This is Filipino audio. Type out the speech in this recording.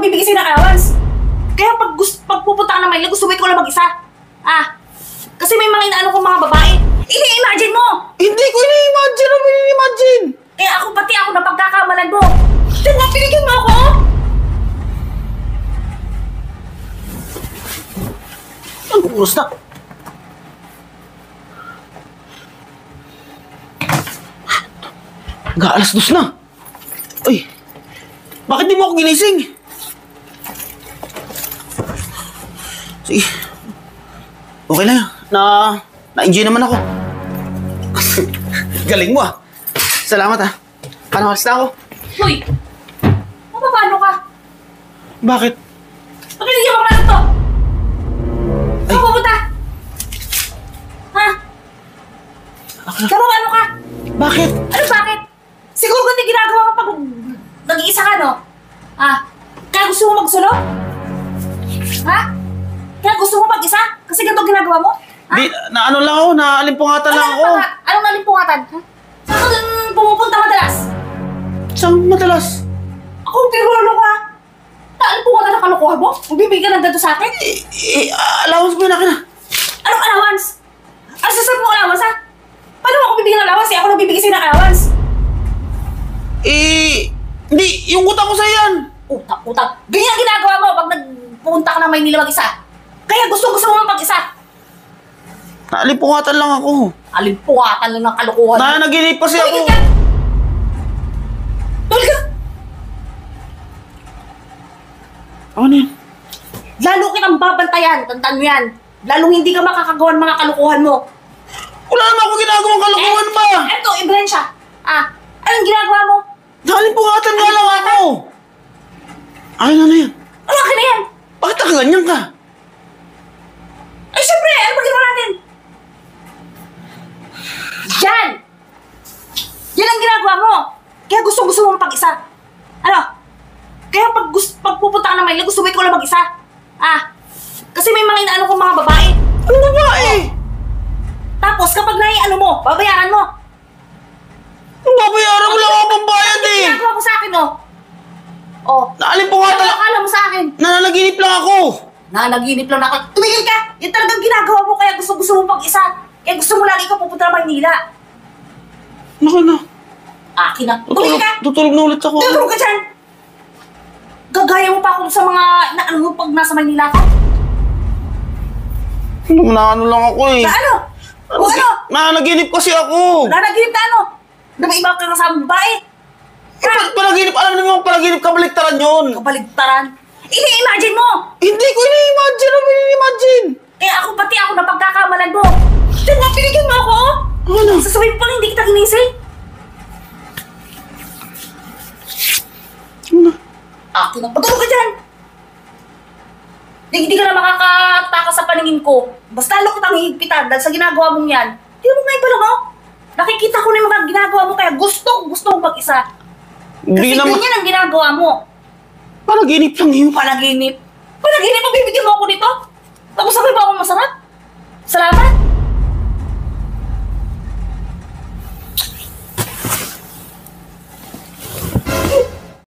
nagbibigay sa'yo ng allowance. Kaya pag pupunta ka ng Maynila, gusto mo ikaw lang mag-isa. Kasi may mga inaano kong mga babae. Ini-imagine mo! Hindi ko ini-imagine. Ano ini-imagine? Kaya pati ako na pagkakamalan mo. Diyan nga, pinigyan mo ako! Anong oras na? Alas 2 na. Ay, bakit di mo ako ginising? Sige. Okay na yan. Na-enjoy naman ako. Galing mo Salamat Panawalis na ako. Hoy! Paano ka? Bakit? Pakiligyan mo na ito! Saan pupunta? Paano ka? Bakit? Ano bakit? Siguro ganito ginagawa ko pag nag-iisa ka, no? Kaya gusto mo magsulo? Kaya gusto mo mag-isa? Kasi ganito ginagawa mo? Di, ano lang ako, naalimpungatan lang ako. Anong nalimpungatan? Saan ka dun pumupunta madalas? Saan madalas? Ako, pinulolo ka. Naalimpungatan ang kalokohan mo? Magbibigay ka ng ganito sa akin? Allowance mo na ka na. Anong allowance? Ano sasabi mo allowance, ha? Paano mo ako bibigyan ng allowance? Ako nagbibigay sa'yo ng allowance. Hindi, yung utang ko sa'yo yan. Utang. Ganyan ginagawa mo pag nagpunta ka ng Maynila mag-isa. Kaya gusto mo mag-isa. Naalimpungatan lang ako. Alimpungatan lang ng kalokohan. Naginip kasi ako. Tulog ka! Ano yan? Lalo kitang babantayan. Tandaan mo yan. Lalong hindi ka makakagawa ng mga kalokohan mo. Wala naman ako ginagawang kalokohan ba? Eto, Ibrensya. Anong ginagawa mo? Naalimpungatan nga lang ako. Ay, ano yan? Ano ka na yan? Bakit nakaganyan ka? Ay, syempre! Ano ba ginawa natin? Yan! Yan ang ginagawa mo! Kaya gusto mo mag-isa. Ano? Kaya pag pupunta ka ng Maynila, gusto mo ikaw lang mag-isa. Kasi may mga inaano kong mga babae. Ano babae? Tapos kapag naiano mo, babayaran mo. Ang babayaran mo lang ako pambayad Ano ginagawa mo sa akin, Naalimpungatan lang. Akala mo sa akin. Nananaginip lang ako. Nanaginip lang ako. Tumigil ka! Yan talagang ginagawa mo kaya gusto mo mag-isa. Kaya gusto mo lagi ka pupunta ng Maynila. Naku na. Akin na. Tumigil ka! Tutulog na ulit ako. Tutulog ka dyan! Gagaya mo pa ako sa mga inaano mo pag nasa Maynila ka. Ano lang ako Na ano? O ano? Nananaginip kasi ako. Nanaginip na ano? Na may iba kang kasama babae. Panaginip, alam naman yung panaginip, kabaliktaran yun. Kabaligtaran. Ini-imagine mo! Hindi ko ini-imagine. Ano ini-imagine? Kaya pati ako na pagkakamalan mo. Diyan nga, pinigyan mo ako! Ano? Sasabihin mo pala hindi kita ginising. Ano? Akin na. Patulog ka dyan! Hindi ka na makakatakas sa paningin ko. Basta lalo kitang hihigpitan dahil sa ginagawa mong yan. Hindi mo nga ipala mo. Nakikita ko na yung mga ginagawa mo kaya gusto mo mag-isa. Kasi ganyan ang ginagawa mo. Panaginip lang yun. Panaginip? Panaginip? Mabibigyan mo ako nito? Tapos sabi ba ako masarap? Salamat?